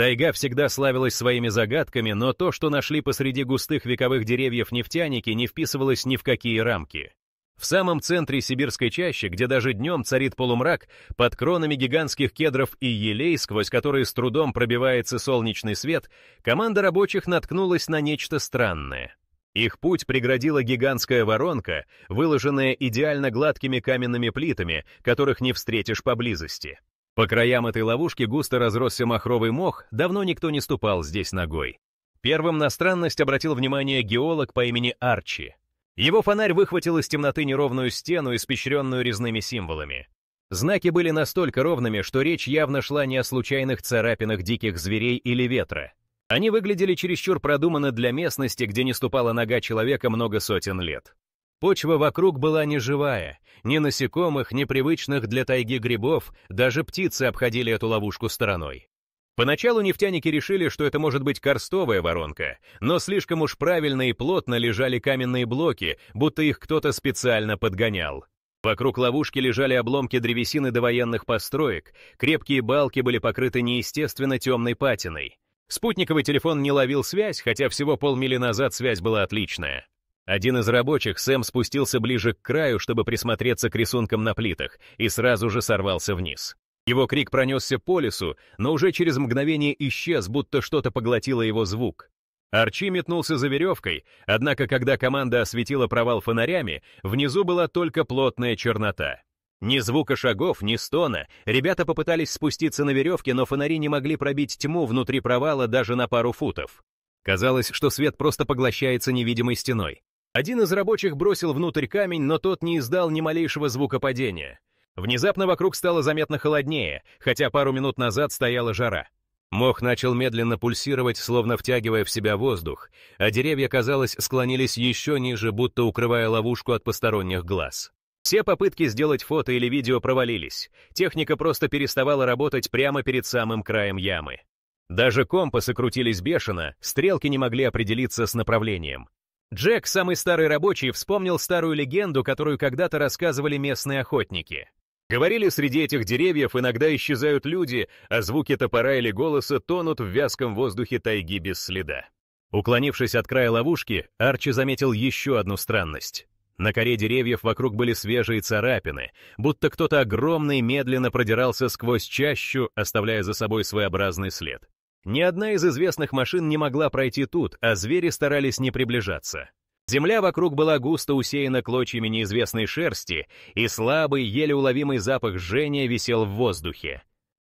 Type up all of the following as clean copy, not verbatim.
Тайга всегда славилась своими загадками, но то, что нашли посреди густых вековых деревьев нефтяники, не вписывалось ни в какие рамки. В самом центре сибирской чащи, где даже днем царит полумрак, под кронами гигантских кедров и елей, сквозь которые с трудом пробивается солнечный свет, команда рабочих наткнулась на нечто странное. Их путь преградила гигантская воронка, выложенная идеально гладкими каменными плитами, которых не встретишь поблизости. По краям этой ловушки густо разросся махровый мох, давно никто не ступал здесь ногой. Первым на странность обратил внимание геолог по имени Арчи. Его фонарь выхватил из темноты неровную стену, испещренную резными символами. Знаки были настолько ровными, что речь явно шла не о случайных царапинах диких зверей или ветра. Они выглядели чересчур продуманно для местности, где не ступала нога человека много сотен лет. Почва вокруг была неживая, ни насекомых, ни привычных для тайги грибов, даже птицы обходили эту ловушку стороной. Поначалу нефтяники решили, что это может быть карстовая воронка, но слишком уж правильно и плотно лежали каменные блоки, будто их кто-то специально подгонял. Вокруг ловушки лежали обломки древесины довоенных построек, крепкие балки были покрыты неестественно темной патиной. Спутниковый телефон не ловил связь, хотя всего полмили назад связь была отличная. Один из рабочих, Сэм, спустился ближе к краю, чтобы присмотреться к рисункам на плитах, и сразу же сорвался вниз. Его крик пронесся по лесу, но уже через мгновение исчез, будто что-то поглотило его звук. Арчи метнулся за веревкой, однако когда команда осветила провал фонарями, внизу была только плотная чернота. Ни звука шагов, ни стона, ребята попытались спуститься на веревке, но фонари не могли пробить тьму внутри провала даже на пару футов. Казалось, что свет просто поглощается невидимой стеной. Один из рабочих бросил внутрь камень, но тот не издал ни малейшего звука падения. Внезапно вокруг стало заметно холоднее, хотя пару минут назад стояла жара. Мох начал медленно пульсировать, словно втягивая в себя воздух, а деревья, казалось, склонились еще ниже, будто укрывая ловушку от посторонних глаз. Все попытки сделать фото или видео провалились. Техника просто переставала работать прямо перед самым краем ямы. Даже компасы крутились бешено, стрелки не могли определиться с направлением. Джек, самый старый рабочий, вспомнил старую легенду, которую когда-то рассказывали местные охотники. Говорили, среди этих деревьев иногда исчезают люди, а звуки топора или голоса тонут в вязком воздухе тайги без следа. Уклонившись от края ловушки, Арчи заметил еще одну странность. На коре деревьев вокруг были свежие царапины, будто кто-то огромный медленно продирался сквозь чащу, оставляя за собой своеобразный след. Ни одна из известных машин не могла пройти тут, а звери старались не приближаться. Земля вокруг была густо усеяна клочьями неизвестной шерсти, и слабый, еле уловимый запах жжения висел в воздухе.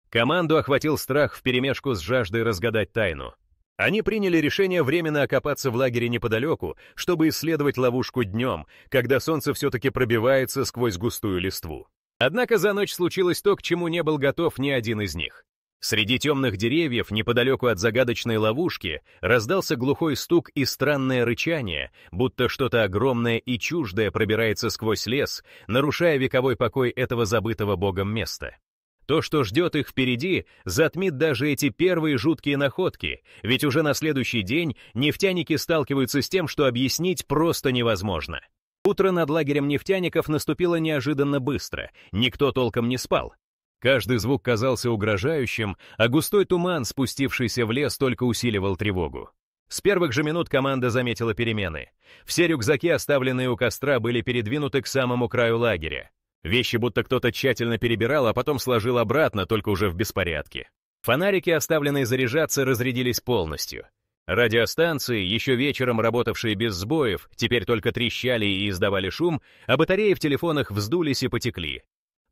Команду охватил страх вперемешку с жаждой разгадать тайну. Они приняли решение временно окопаться в лагере неподалеку, чтобы исследовать ловушку днем, когда солнце все-таки пробивается сквозь густую листву. Однако за ночь случилось то, к чему не был готов ни один из них. Среди темных деревьев, неподалеку от загадочной ловушки, раздался глухой стук и странное рычание, будто что-то огромное и чуждое пробирается сквозь лес, нарушая вековой покой этого забытого богом места. То, что ждет их впереди, затмит даже эти первые жуткие находки, ведь уже на следующий день нефтяники сталкиваются с тем, что объяснить просто невозможно. Утро над лагерем нефтяников наступило неожиданно быстро, никто толком не спал. Каждый звук казался угрожающим, а густой туман, спустившийся в лес, только усиливал тревогу. С первых же минут команда заметила перемены. Все рюкзаки, оставленные у костра, были передвинуты к самому краю лагеря. Вещи будто кто-то тщательно перебирал, а потом сложил обратно, только уже в беспорядке. Фонарики, оставленные заряжаться, разрядились полностью. Радиостанции, еще вечером работавшие без сбоев, теперь только трещали и издавали шум, а батареи в телефонах вздулись и потекли.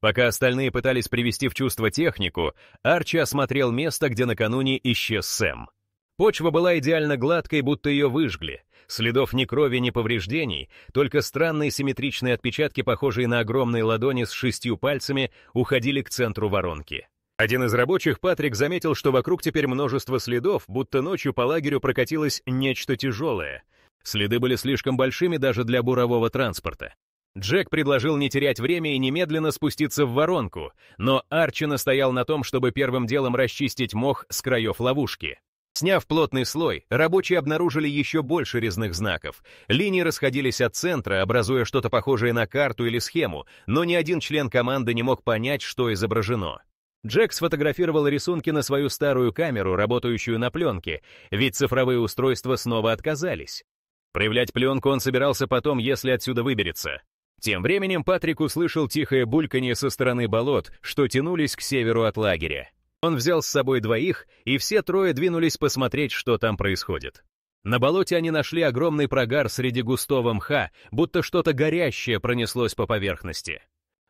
Пока остальные пытались привести в чувство технику, Арчи осмотрел место, где накануне исчез Сэм. Почва была идеально гладкой, будто ее выжгли. Следов ни крови, ни повреждений, только странные симметричные отпечатки, похожие на огромные ладони с 6 пальцами, уходили к центру воронки. Один из рабочих, Патрик, заметил, что вокруг теперь множество следов, будто ночью по лагерю прокатилось нечто тяжелое. Следы были слишком большими даже для бурового транспорта. Джек предложил не терять время и немедленно спуститься в воронку, но Арчи настоял на том, чтобы первым делом расчистить мох с краев ловушки. Сняв плотный слой, рабочие обнаружили еще больше резных знаков. Линии расходились от центра, образуя что-то похожее на карту или схему, но ни один член команды не мог понять, что изображено. Джек сфотографировал рисунки на свою старую камеру, работающую на пленке, ведь цифровые устройства снова отказались. Проявлять пленку он собирался потом, если отсюда выберется. Тем временем Патрик услышал тихое бульканье со стороны болот, что тянулись к северу от лагеря. Он взял с собой двоих, и все трое двинулись посмотреть, что там происходит. На болоте они нашли огромный прогар среди густого мха, будто что-то горящее пронеслось по поверхности.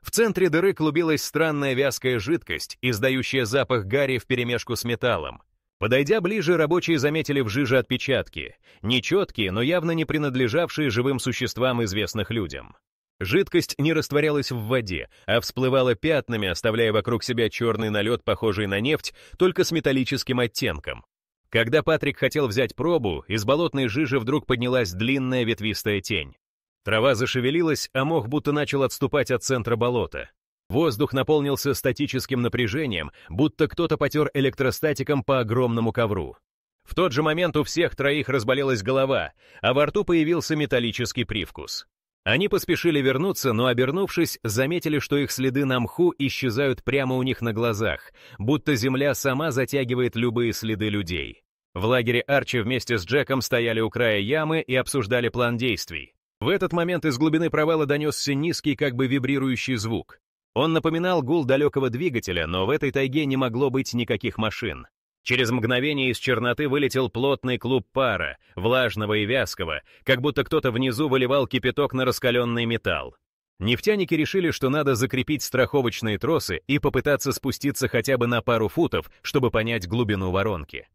В центре дыры клубилась странная вязкая жидкость, издающая запах гари вперемешку с металлом. Подойдя ближе, рабочие заметили в жиже отпечатки, нечеткие, но явно не принадлежавшие живым существам, известных людям. Жидкость не растворялась в воде, а всплывала пятнами, оставляя вокруг себя черный налет, похожий на нефть, только с металлическим оттенком. Когда Патрик хотел взять пробу, из болотной жижи вдруг поднялась длинная ветвистая тень. Трава зашевелилась, а мох будто начал отступать от центра болота. Воздух наполнился статическим напряжением, будто кто-то потер электростатиком по огромному ковру. В тот же момент у всех троих разболелась голова, а во рту появился металлический привкус. Они поспешили вернуться, но, обернувшись, заметили, что их следы на мху исчезают прямо у них на глазах, будто земля сама затягивает любые следы людей. В лагере Арчи вместе с Джеком стояли у края ямы и обсуждали план действий. В этот момент из глубины провала донесся низкий, как бы вибрирующий звук. Он напоминал гул далекого двигателя, но в этой тайге не могло быть никаких машин. Через мгновение из черноты вылетел плотный клуб пара, влажного и вязкого, как будто кто-то внизу выливал кипяток на раскаленный металл. Нефтяники решили, что надо закрепить страховочные тросы и попытаться спуститься хотя бы на пару футов, чтобы понять глубину воронки.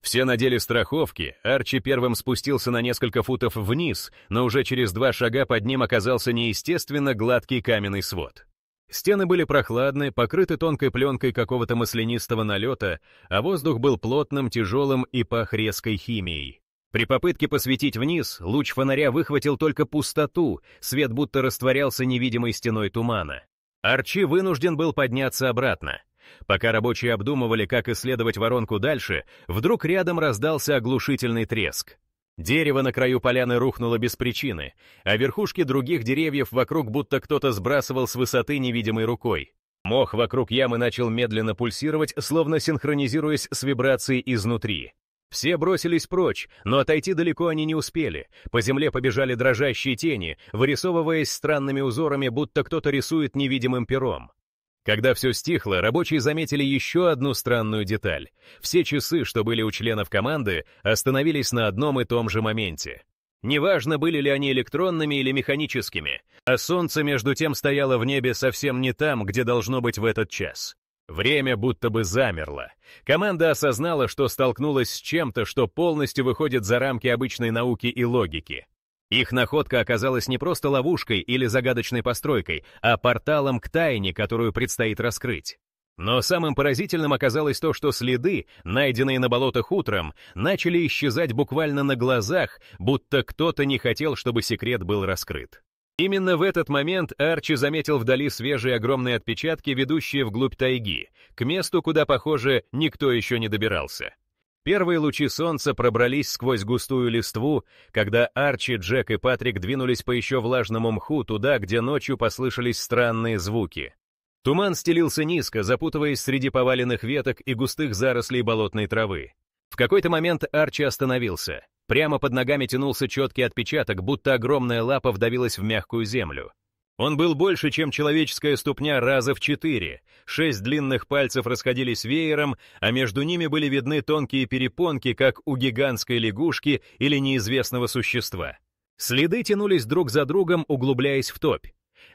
Все надели страховки, Арчи первым спустился на несколько футов вниз, но уже через 2 шага под ним оказался неестественно гладкий каменный свод. Стены были прохладны, покрыты тонкой пленкой какого-то маслянистого налета, а воздух был плотным, тяжелым и пах резкой химией. При попытке посветить вниз, луч фонаря выхватил только пустоту, свет будто растворялся невидимой стеной тумана. Арчи вынужден был подняться обратно. Пока рабочие обдумывали, как исследовать воронку дальше, вдруг рядом раздался оглушительный треск. Дерево на краю поляны рухнуло без причины, а верхушки других деревьев вокруг будто кто-то сбрасывал с высоты невидимой рукой. Мох вокруг ямы начал медленно пульсировать, словно синхронизируясь с вибрацией изнутри. Все бросились прочь, но отойти далеко они не успели. По земле побежали дрожащие тени, вырисовываясь странными узорами, будто кто-то рисует невидимым пером. Когда все стихло, рабочие заметили еще одну странную деталь. Все часы, что были у членов команды, остановились на одном и том же моменте. Неважно, были ли они электронными или механическими, а солнце между тем стояло в небе совсем не там, где должно быть в этот час. Время будто бы замерло. Команда осознала, что столкнулась с чем-то, что полностью выходит за рамки обычной науки и логики. Их находка оказалась не просто ловушкой или загадочной постройкой, а порталом к тайне, которую предстоит раскрыть. Но самым поразительным оказалось то, что следы, найденные на болотах утром, начали исчезать буквально на глазах, будто кто-то не хотел, чтобы секрет был раскрыт. Именно в этот момент Арчи заметил вдали свежие огромные отпечатки, ведущие вглубь тайги, к месту, куда, похоже, никто еще не добирался. Первые лучи солнца пробрались сквозь густую листву, когда Арчи, Джек и Патрик двинулись по еще влажному мху туда, где ночью послышались странные звуки. Туман стелился низко, запутываясь среди поваленных веток и густых зарослей болотной травы. В какой-то момент Арчи остановился. Прямо под ногами тянулся четкий отпечаток, будто огромная лапа вдавилась в мягкую землю. Он был больше, чем человеческая ступня, раза в 4. 6 длинных пальцев расходились веером, а между ними были видны тонкие перепонки, как у гигантской лягушки или неизвестного существа. Следы тянулись друг за другом, углубляясь в топь.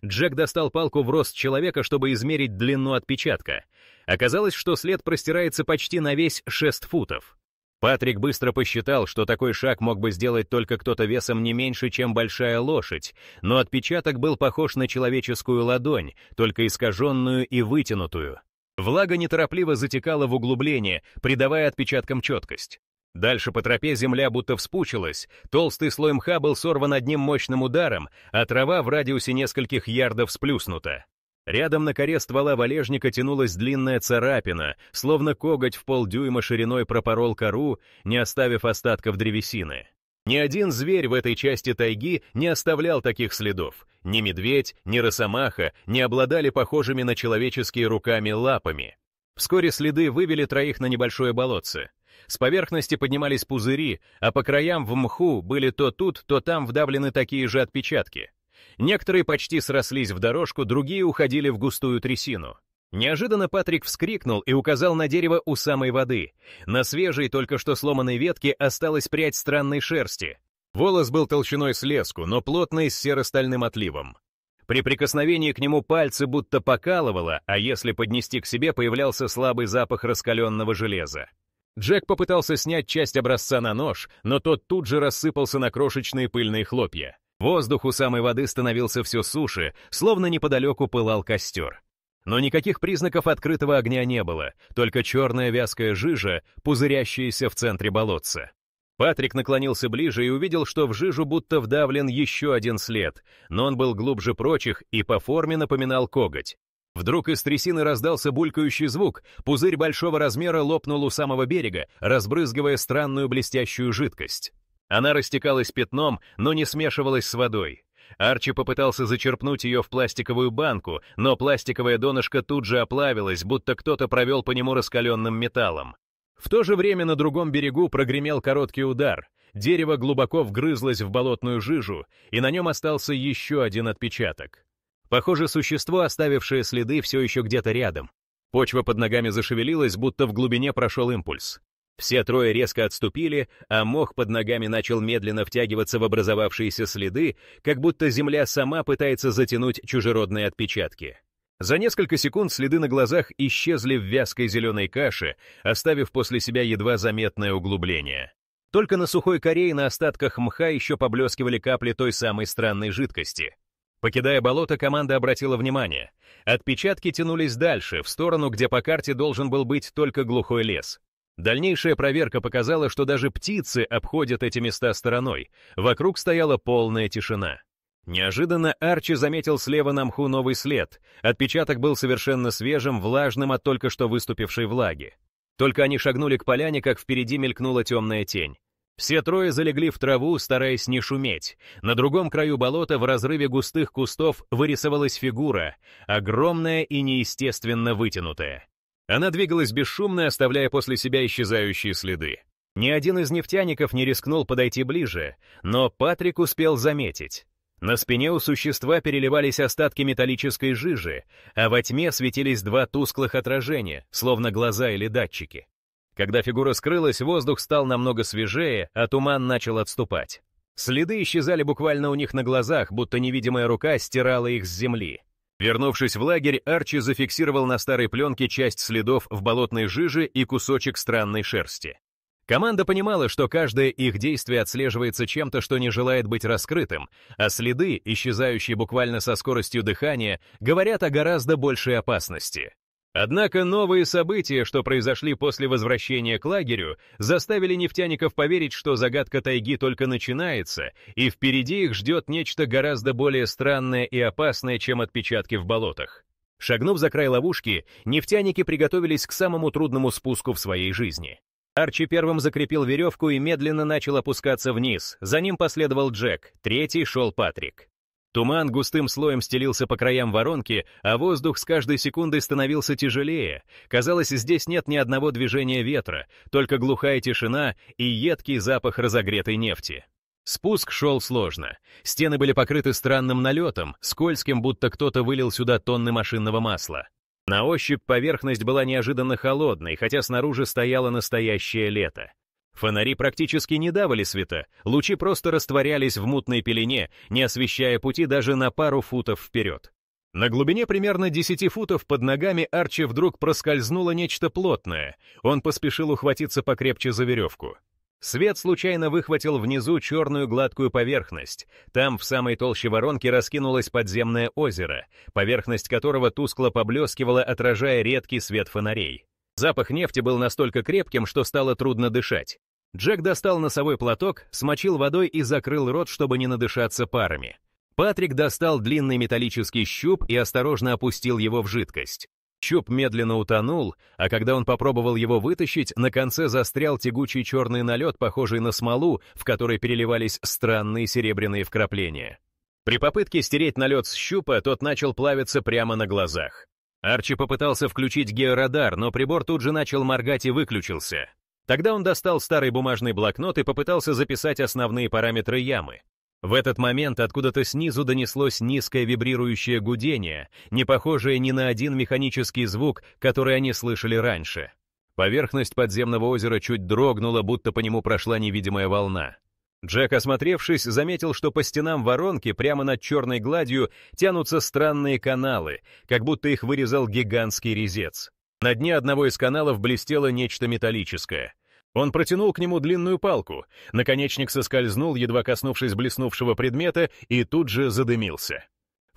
Джек достал палку в рост человека, чтобы измерить длину отпечатка. Оказалось, что след простирается почти на весь 6 футов. Патрик быстро посчитал, что такой шаг мог бы сделать только кто-то весом не меньше, чем большая лошадь, но отпечаток был похож на человеческую ладонь, только искаженную и вытянутую. Влага неторопливо затекала в углубление, придавая отпечаткам четкость. Дальше по тропе земля будто вспучилась, толстый слой мха был сорван одним мощным ударом, а трава в радиусе нескольких ярдов сплюснута. Рядом на коре ствола валежника тянулась длинная царапина, словно коготь в полдюйма шириной пропорол кору, не оставив остатков древесины. Ни один зверь в этой части тайги не оставлял таких следов. Ни медведь, ни росомаха не обладали похожими на человеческие руками лапами. Вскоре следы вывели троих на небольшое болотце. С поверхности поднимались пузыри, а по краям в мху были то тут, то там вдавлены такие же отпечатки. Некоторые почти срослись в дорожку, другие уходили в густую трясину. Неожиданно Патрик вскрикнул и указал на дерево у самой воды. На свежей, только что сломанной ветке осталась прядь странной шерсти. Волос был толщиной с леску, но плотный, с серо-стальным отливом. При прикосновении к нему пальцы будто покалывало, а если поднести к себе, появлялся слабый запах раскаленного железа. Джек попытался снять часть образца на нож, но тот тут же рассыпался на крошечные пыльные хлопья. Воздух у самой воды становился все суше, словно неподалеку пылал костер. Но никаких признаков открытого огня не было, только черная вязкая жижа, пузырящаяся в центре болотца. Патрик наклонился ближе и увидел, что в жижу будто вдавлен еще один след, но он был глубже прочих и по форме напоминал коготь. Вдруг из трясины раздался булькающий звук, пузырь большого размера лопнул у самого берега, разбрызгивая странную блестящую жидкость. Она растекалась пятном, но не смешивалась с водой. Арчи попытался зачерпнуть ее в пластиковую банку, но пластиковое донышко тут же оплавилось, будто кто-то провел по нему раскаленным металлом. В то же время на другом берегу прогремел короткий удар. Дерево глубоко вгрызлось в болотную жижу, и на нем остался еще один отпечаток. Похоже, существо, оставившее следы, все еще где-то рядом. Почва под ногами зашевелилась, будто в глубине прошел импульс. Все трое резко отступили, а мох под ногами начал медленно втягиваться в образовавшиеся следы, как будто земля сама пытается затянуть чужеродные отпечатки. За несколько секунд следы на глазах исчезли в вязкой зеленой каше, оставив после себя едва заметное углубление. Только на сухой коре и на остатках мха еще поблескивали капли той самой странной жидкости. Покидая болото, команда обратила внимание. Отпечатки тянулись дальше, в сторону, где по карте должен был быть только глухой лес. Дальнейшая проверка показала, что даже птицы обходят эти места стороной. Вокруг стояла полная тишина. Неожиданно Арчи заметил слева на мху новый след. Отпечаток был совершенно свежим, влажным от только что выступившей влаги. Только они шагнули к поляне, как впереди мелькнула темная тень. Все трое залегли в траву, стараясь не шуметь. На другом краю болота в разрыве густых кустов вырисовалась фигура, огромная и неестественно вытянутая. Она двигалась бесшумно, оставляя после себя исчезающие следы. Ни один из нефтяников не рискнул подойти ближе, но Патрик успел заметить. На спине у существа переливались остатки металлической жижи, а во тьме светились два тусклых отражения, словно глаза или датчики. Когда фигура скрылась, воздух стал намного свежее, а туман начал отступать. Следы исчезали буквально у них на глазах, будто невидимая рука стирала их с земли. Вернувшись в лагерь, Арчи зафиксировал на старой пленке часть следов в болотной жиже и кусочек странной шерсти. Команда понимала, что каждое их действие отслеживается чем-то, что не желает быть раскрытым, а следы, исчезающие буквально со скоростью дыхания, говорят о гораздо большей опасности. Однако новые события, что произошли после возвращения к лагерю, заставили нефтяников поверить, что загадка тайги только начинается, и впереди их ждет нечто гораздо более странное и опасное, чем отпечатки в болотах. Шагнув за край ловушки, нефтяники приготовились к самому трудному спуску в своей жизни. Арчи первым закрепил веревку и медленно начал опускаться вниз, за ним последовал Джек, третий шел Патрик. Туман густым слоем стелился по краям воронки, а воздух с каждой секундой становился тяжелее. Казалось, здесь нет ни одного движения ветра, только глухая тишина и едкий запах разогретой нефти. Спуск шел сложно. Стены были покрыты странным налетом, скользким, будто кто-то вылил сюда тонны машинного масла. На ощупь поверхность была неожиданно холодной, хотя снаружи стояло настоящее лето. Фонари практически не давали света, лучи просто растворялись в мутной пелене, не освещая пути даже на пару футов вперед. На глубине примерно 10 футов под ногами Арчи вдруг проскользнуло нечто плотное. Он поспешил ухватиться покрепче за веревку. Свет случайно выхватил внизу черную гладкую поверхность. Там, в самой толще воронки, раскинулось подземное озеро, поверхность которого тускло поблескивала, отражая редкий свет фонарей. Запах нефти был настолько крепким, что стало трудно дышать. Джек достал носовой платок, смочил водой и закрыл рот, чтобы не надышаться парами. Патрик достал длинный металлический щуп и осторожно опустил его в жидкость. Щуп медленно утонул, а когда он попробовал его вытащить, на конце застрял тягучий черный налет, похожий на смолу, в которой переливались странные серебряные вкрапления. При попытке стереть налет с щупа, тот начал плавиться прямо на глазах. Арчи попытался включить георадар, но прибор тут же начал моргать и выключился. Тогда он достал старый бумажный блокнот и попытался записать основные параметры ямы. В этот момент откуда-то снизу донеслось низкое вибрирующее гудение, не похожее ни на один механический звук, который они слышали раньше. Поверхность подземного озера чуть дрогнула, будто по нему прошла невидимая волна. Джек, осмотревшись, заметил, что по стенам воронки прямо над черной гладью тянутся странные каналы, как будто их вырезал гигантский резец. На дне одного из каналов блестело нечто металлическое. Он протянул к нему длинную палку, наконечник соскользнул, едва коснувшись блеснувшего предмета, и тут же задымился.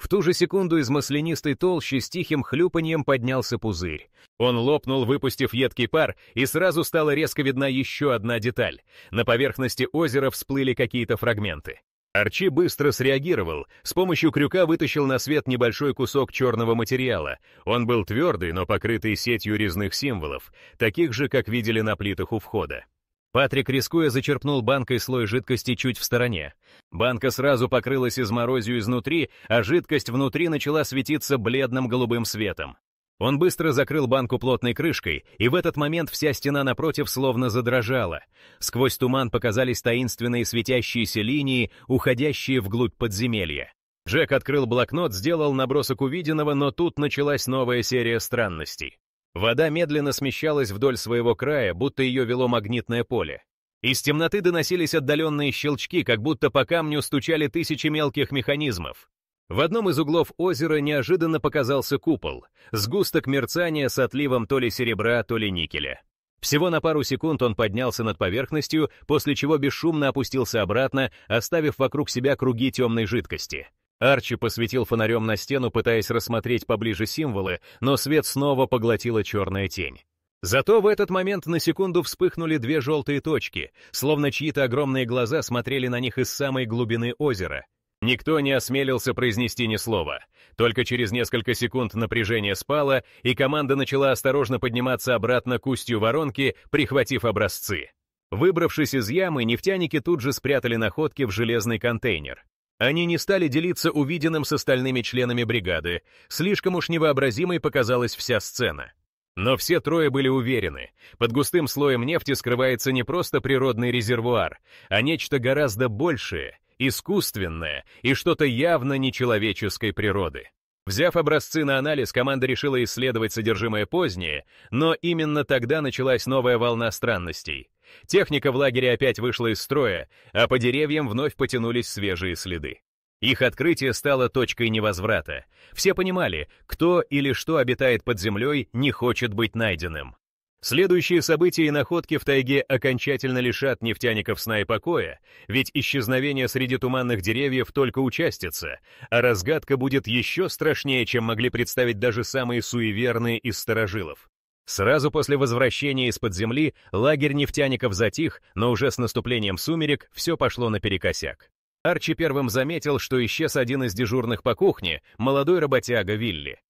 В ту же секунду из маслянистой толщи с тихим хлюпаньем поднялся пузырь. Он лопнул, выпустив едкий пар, и сразу стала резко видна еще одна деталь. На поверхности озера всплыли какие-то фрагменты. Арчи быстро среагировал, с помощью крюка вытащил на свет небольшой кусок черного материала. Он был твердый, но покрытый сетью резных символов, таких же, как видели на плитах у входа. Патрик, рискуя, зачерпнул банкой слой жидкости чуть в стороне. Банка сразу покрылась изморозью изнутри, а жидкость внутри начала светиться бледным голубым светом. Он быстро закрыл банку плотной крышкой, и в этот момент вся стена напротив словно задрожала. Сквозь туман показались таинственные светящиеся линии, уходящие вглубь подземелья. Джек открыл блокнот, сделал набросок увиденного, но тут началась новая серия странностей. Вода медленно смещалась вдоль своего края, будто ее вело магнитное поле. Из темноты доносились отдаленные щелчки, как будто по камню стучали тысячи мелких механизмов. В одном из углов озера неожиданно показался купол, сгусток мерцания с отливом то ли серебра, то ли никеля. Всего на пару секунд он поднялся над поверхностью, после чего бесшумно опустился обратно, оставив вокруг себя круги темной жидкости. Арчи посветил фонарем на стену, пытаясь рассмотреть поближе символы, но свет снова поглотила черная тень. Зато в этот момент на секунду вспыхнули две желтые точки, словно чьи-то огромные глаза смотрели на них из самой глубины озера. Никто не осмелился произнести ни слова. Только через несколько секунд напряжение спало, и команда начала осторожно подниматься обратно к устью воронки, прихватив образцы. Выбравшись из ямы, нефтяники тут же спрятали находки в железный контейнер. Они не стали делиться увиденным с остальными членами бригады, слишком уж невообразимой показалась вся сцена. Но все трое были уверены, под густым слоем нефти скрывается не просто природный резервуар, а нечто гораздо большее, искусственное и что-то явно нечеловеческой природы. Взяв образцы на анализ, команда решила исследовать содержимое позднее, но именно тогда началась новая волна странностей. Техника в лагере опять вышла из строя, а по деревьям вновь потянулись свежие следы. Их открытие стало точкой невозврата. Все понимали, кто или что обитает под землей, не хочет быть найденным. Следующие события и находки в тайге окончательно лишат нефтяников сна и покоя, ведь исчезновение среди туманных деревьев только участится, а разгадка будет еще страшнее, чем могли представить даже самые суеверные из старожилов. Сразу после возвращения из-под земли лагерь нефтяников затих, но уже с наступлением сумерек все пошло наперекосяк. Арчи первым заметил, что исчез один из дежурных по кухне, молодой работяга Вилли.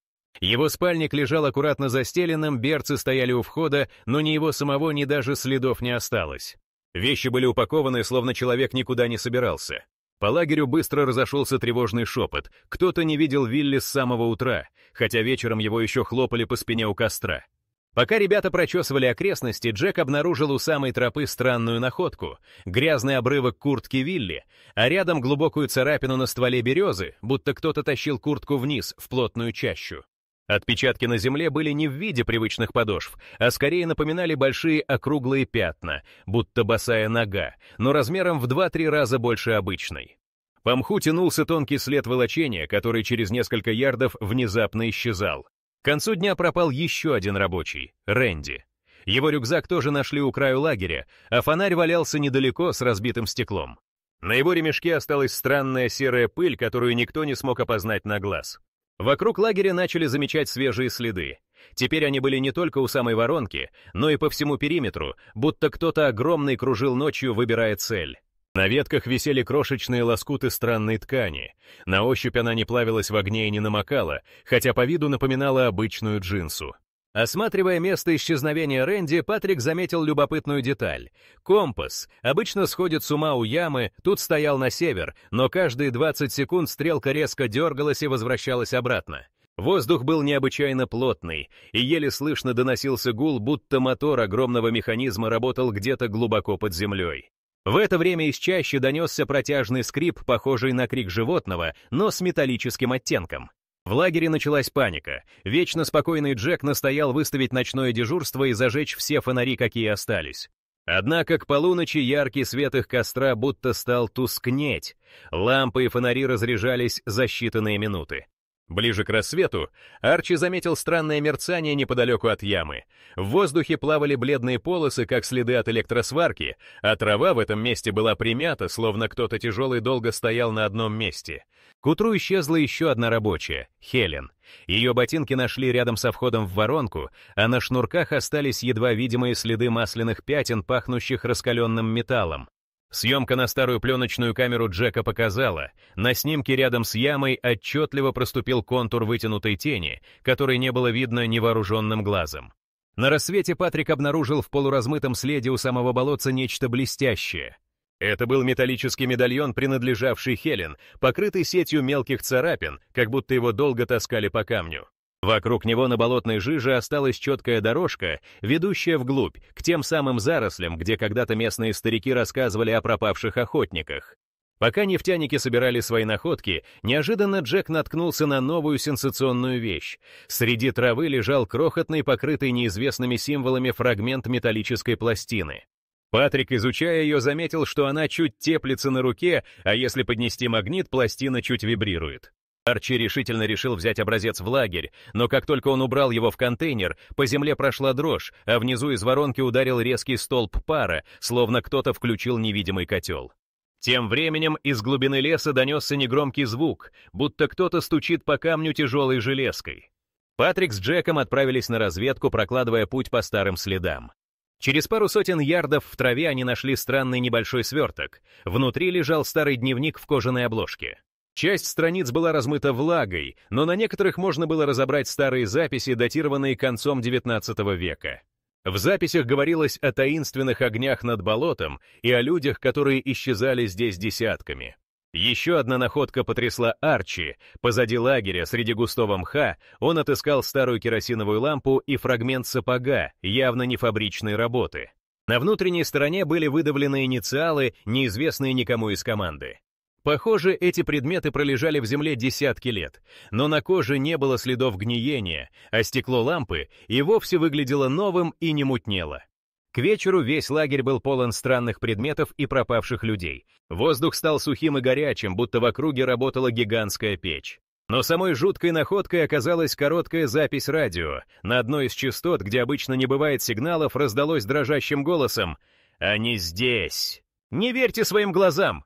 Его спальник лежал аккуратно застеленным, берцы стояли у входа, но ни его самого, ни даже следов не осталось. Вещи были упакованы, словно человек никуда не собирался. По лагерю быстро разошелся тревожный шепот. Кто-то не видел Вилли с самого утра, хотя вечером его еще хлопали по спине у костра. Пока ребята прочесывали окрестности, Джек обнаружил у самой тропы странную находку — грязный обрывок куртки Вилли, а рядом глубокую царапину на стволе березы, будто кто-то тащил куртку вниз, в плотную чащу. Отпечатки на земле были не в виде привычных подошв, а скорее напоминали большие округлые пятна, будто босая нога, но размером в 2-3 раза больше обычной. По мху тянулся тонкий след волочения, который через несколько ярдов внезапно исчезал. К концу дня пропал еще один рабочий — Рэнди. Его рюкзак тоже нашли у краю лагеря, а фонарь валялся недалеко с разбитым стеклом. На его ремешке осталась странная серая пыль, которую никто не смог опознать на глаз. Вокруг лагеря начали замечать свежие следы. Теперь они были не только у самой воронки, но и по всему периметру, будто кто-то огромный кружил ночью, выбирая цель. На ветках висели крошечные лоскуты странной ткани. На ощупь она не плавилась в огне и не намокала, хотя по виду напоминала обычную джинсу. Осматривая место исчезновения Рэнди, Патрик заметил любопытную деталь. Компас обычно сходит с ума у ямы, тут стоял на север, но каждые 20 секунд стрелка резко дергалась и возвращалась обратно. Воздух был необычайно плотный, и еле слышно доносился гул, будто мотор огромного механизма работал где-то глубоко под землей. В это время из чащи донесся протяжный скрип, похожий на крик животного, но с металлическим оттенком. В лагере началась паника. Вечно спокойный Джек настоял выставить ночное дежурство и зажечь все фонари, какие остались. Однако к полуночи яркий свет их костра будто стал тускнеть. Лампы и фонари разряжались за считанные минуты. Ближе к рассвету Арчи заметил странное мерцание неподалеку от ямы. В воздухе плавали бледные полосы, как следы от электросварки, а трава в этом месте была примята, словно кто-то тяжелый долго стоял на одном месте. К утру исчезла еще одна рабочая, Хелен. Ее ботинки нашли рядом со входом в воронку, а на шнурках остались едва видимые следы масляных пятен, пахнущих раскаленным металлом. Съемка на старую пленочную камеру Джека показала, на снимке рядом с ямой отчетливо проступил контур вытянутой тени, который не было видно невооруженным глазом. На рассвете Патрик обнаружил в полуразмытом следе у самого болотца нечто блестящее. Это был металлический медальон, принадлежавший Хелен, покрытый сетью мелких царапин, как будто его долго таскали по камню. Вокруг него на болотной жиже осталась четкая дорожка, ведущая вглубь, к тем самым зарослям, где когда-то местные старики рассказывали о пропавших охотниках. Пока нефтяники собирали свои находки, неожиданно Джек наткнулся на новую сенсационную вещь. Среди травы лежал крохотный, покрытый неизвестными символами фрагмент металлической пластины. Патрик, изучая ее, заметил, что она чуть теплится на руке, а если поднести магнит, пластина чуть вибрирует. Арчи решительно решил взять образец в лагерь, но как только он убрал его в контейнер, по земле прошла дрожь, а внизу из воронки ударил резкий столб пара, словно кто-то включил невидимый котел. Тем временем из глубины леса донесся негромкий звук, будто кто-то стучит по камню тяжелой железкой. Патрик с Джеком отправились на разведку, прокладывая путь по старым следам. Через пару сотен ярдов в траве они нашли странный небольшой сверток. Внутри лежал старый дневник в кожаной обложке. Часть страниц была размыта влагой, но на некоторых можно было разобрать старые записи, датированные концом XIX века. В записях говорилось о таинственных огнях над болотом и о людях, которые исчезали здесь десятками. Еще одна находка потрясла Арчи. Позади лагеря, среди густого мха, он отыскал старую керосиновую лампу и фрагмент сапога, явно не фабричной работы. На внутренней стороне были выдавлены инициалы, неизвестные никому из команды. Похоже, эти предметы пролежали в земле десятки лет, но на коже не было следов гниения, а стекло лампы и вовсе выглядело новым и не мутнело. К вечеру весь лагерь был полон странных предметов и пропавших людей. Воздух стал сухим и горячим, будто в округе работала гигантская печь. Но самой жуткой находкой оказалась короткая запись радио. На одной из частот, где обычно не бывает сигналов, раздалось дрожащим голосом: «Они здесь! Не верьте своим глазам!»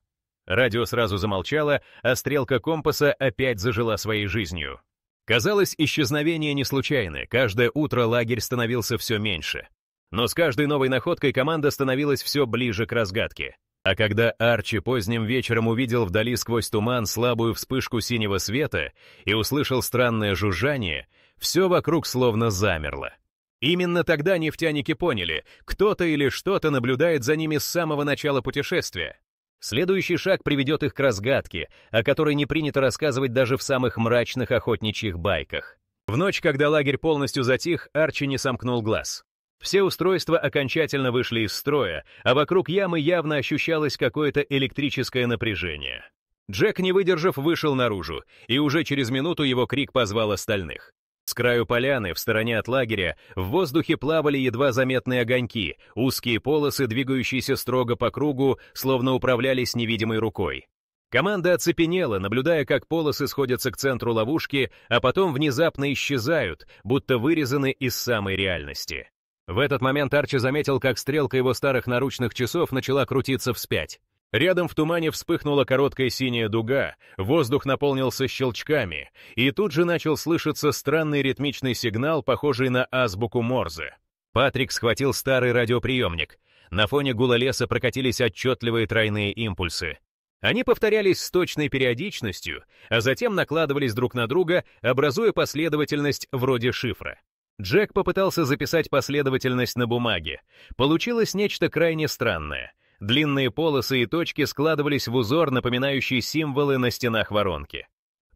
Радио сразу замолчало, а стрелка компаса опять зажила своей жизнью. Казалось, исчезновения не случайны, каждое утро лагерь становился все меньше. Но с каждой новой находкой команда становилась все ближе к разгадке. А когда Арчи поздним вечером увидел вдали сквозь туман слабую вспышку синего света и услышал странное жужжание, все вокруг словно замерло. Именно тогда нефтяники поняли, кто-то или что-то наблюдает за ними с самого начала путешествия. Следующий шаг приведет их к разгадке, о которой не принято рассказывать даже в самых мрачных охотничьих байках. В ночь, когда лагерь полностью затих, Арчи не сомкнул глаз. Все устройства окончательно вышли из строя, а вокруг ямы явно ощущалось какое-то электрическое напряжение. Джек, не выдержав, вышел наружу, и уже через минуту его крик позвал остальных. С краю поляны, в стороне от лагеря, в воздухе плавали едва заметные огоньки, узкие полосы, двигающиеся строго по кругу, словно управлялись невидимой рукой. Команда оцепенела, наблюдая, как полосы сходятся к центру ловушки, а потом внезапно исчезают, будто вырезаны из самой реальности. В этот момент Арчи заметил, как стрелка его старых наручных часов начала крутиться вспять. Рядом в тумане вспыхнула короткая синяя дуга, воздух наполнился щелчками, и тут же начал слышаться странный ритмичный сигнал, похожий на азбуку Морзе. Патрик схватил старый радиоприемник. На фоне гула леса прокатились отчетливые тройные импульсы. Они повторялись с точной периодичностью, а затем накладывались друг на друга, образуя последовательность вроде шифра. Джек попытался записать последовательность на бумаге. Получилось нечто крайне странное. Длинные полосы и точки складывались в узор, напоминающий символы на стенах воронки.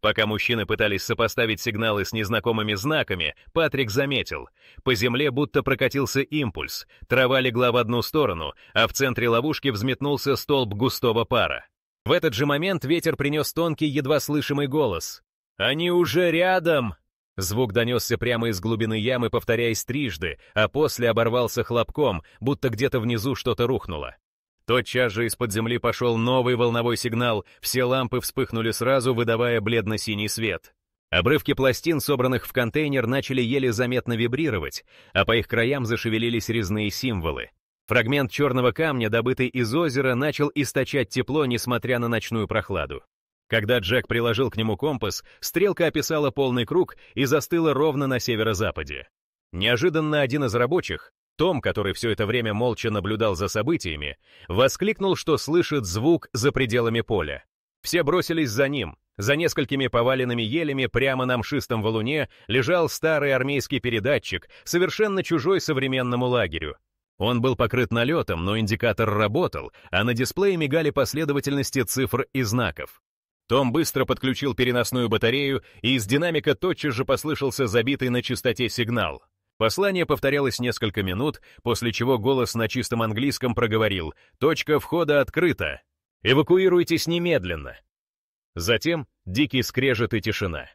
Пока мужчины пытались сопоставить сигналы с незнакомыми знаками, Патрик заметил. По земле будто прокатился импульс, трава легла в одну сторону, а в центре ловушки взметнулся столб густого пара. В этот же момент ветер принес тонкий, едва слышимый голос. «Они уже рядом!» Звук донесся прямо из глубины ямы, повторяясь трижды, а после оборвался хлопком, будто где-то внизу что-то рухнуло. Тотчас же из-под земли пошел новый волновой сигнал, все лампы вспыхнули сразу, выдавая бледно-синий свет. Обрывки пластин, собранных в контейнер, начали еле заметно вибрировать, а по их краям зашевелились резные символы. Фрагмент черного камня, добытый из озера, начал источать тепло, несмотря на ночную прохладу. Когда Джек приложил к нему компас, стрелка описала полный круг и застыла ровно на северо-западе. Неожиданно один из рабочих, Том, который все это время молча наблюдал за событиями, воскликнул, что слышит звук за пределами поля. Все бросились за ним. За несколькими поваленными елями прямо на мшистом валуне лежал старый армейский передатчик, совершенно чужой современному лагерю. Он был покрыт налетом, но индикатор работал, а на дисплее мигали последовательности цифр и знаков. Том быстро подключил переносную батарею, и из динамика тотчас же послышался забитый на частоте сигнал. Послание повторялось несколько минут, после чего голос на чистом английском проговорил: «Точка входа открыта! Эвакуируйтесь немедленно!» Затем дикий скрежет и тишина.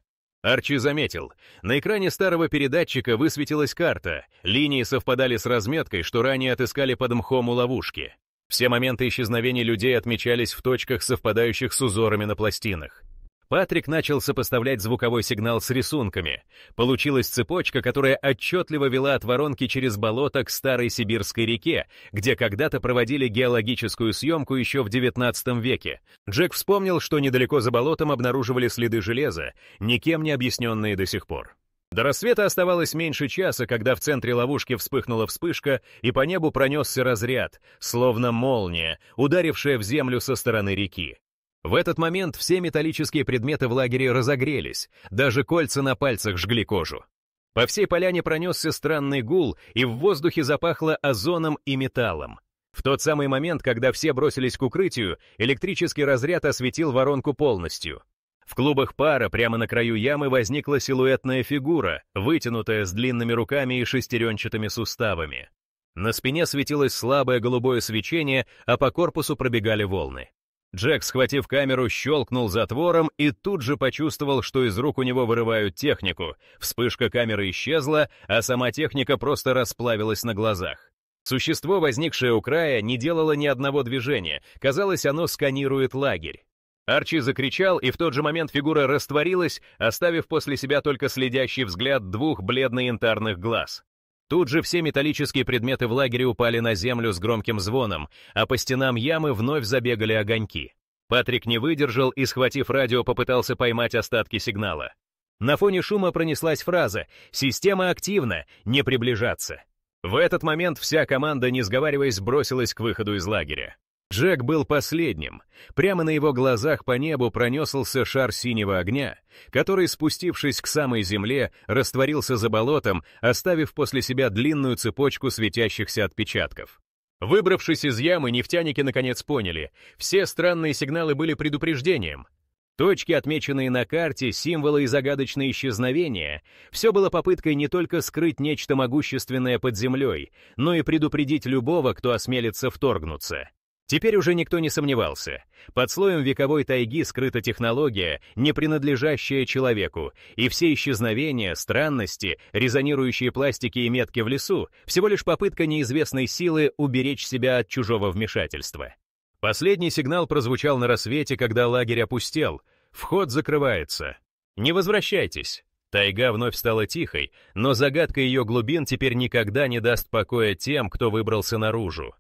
Арчи заметил, на экране старого передатчика высветилась карта, линии совпадали с разметкой, что ранее отыскали под мхом у ловушки. Все моменты исчезновения людей отмечались в точках, совпадающих с узорами на пластинах. Патрик начал сопоставлять звуковой сигнал с рисунками. Получилась цепочка, которая отчетливо вела от воронки через болото к старой сибирской реке, где когда-то проводили геологическую съемку еще в XIX веке. Джек вспомнил, что недалеко за болотом обнаруживали следы железа, никем не объясненные до сих пор. До рассвета оставалось меньше часа, когда в центре ловушки вспыхнула вспышка, и по небу пронесся разряд, словно молния, ударившая в землю со стороны реки. В этот момент все металлические предметы в лагере разогрелись, даже кольца на пальцах жгли кожу. По всей поляне пронесся странный гул, и в воздухе запахло озоном и металлом. В тот самый момент, когда все бросились к укрытию, электрический разряд осветил воронку полностью. В клубах пара прямо на краю ямы возникла силуэтная фигура, вытянутая с длинными руками и шестеренчатыми суставами. На спине светилось слабое голубое свечение, а по корпусу пробегали волны. Джек, схватив камеру, щелкнул затвором и тут же почувствовал, что из рук у него вырывают технику. Вспышка камеры исчезла, а сама техника просто расплавилась на глазах. Существо, возникшее у края, не делало ни одного движения. Казалось, оно сканирует лагерь. Арчи закричал, и в тот же момент фигура растворилась, оставив после себя только следящий взгляд двух бледно-янтарных глаз. Тут же все металлические предметы в лагере упали на землю с громким звоном, а по стенам ямы вновь забегали огоньки. Патрик не выдержал и, схватив радио, попытался поймать остатки сигнала. На фоне шума пронеслась фраза «Система активна, не приближаться». В этот момент вся команда, не сговариваясь, бросилась к выходу из лагеря. Джек был последним. Прямо на его глазах по небу пронесся шар синего огня, который, спустившись к самой земле, растворился за болотом, оставив после себя длинную цепочку светящихся отпечатков. Выбравшись из ямы, нефтяники наконец поняли, все странные сигналы были предупреждением. Точки, отмеченные на карте, символы и загадочные исчезновения — все было попыткой не только скрыть нечто могущественное под землей, но и предупредить любого, кто осмелится вторгнуться. Теперь уже никто не сомневался. Под слоем вековой тайги скрыта технология, не принадлежащая человеку, и все исчезновения, странности, резонирующие пластики и метки в лесу — всего лишь попытка неизвестной силы уберечь себя от чужого вмешательства. Последний сигнал прозвучал на рассвете, когда лагерь опустел. Вход закрывается. Не возвращайтесь. Тайга вновь стала тихой, но загадка ее глубин теперь никогда не даст покоя тем, кто выбрался наружу.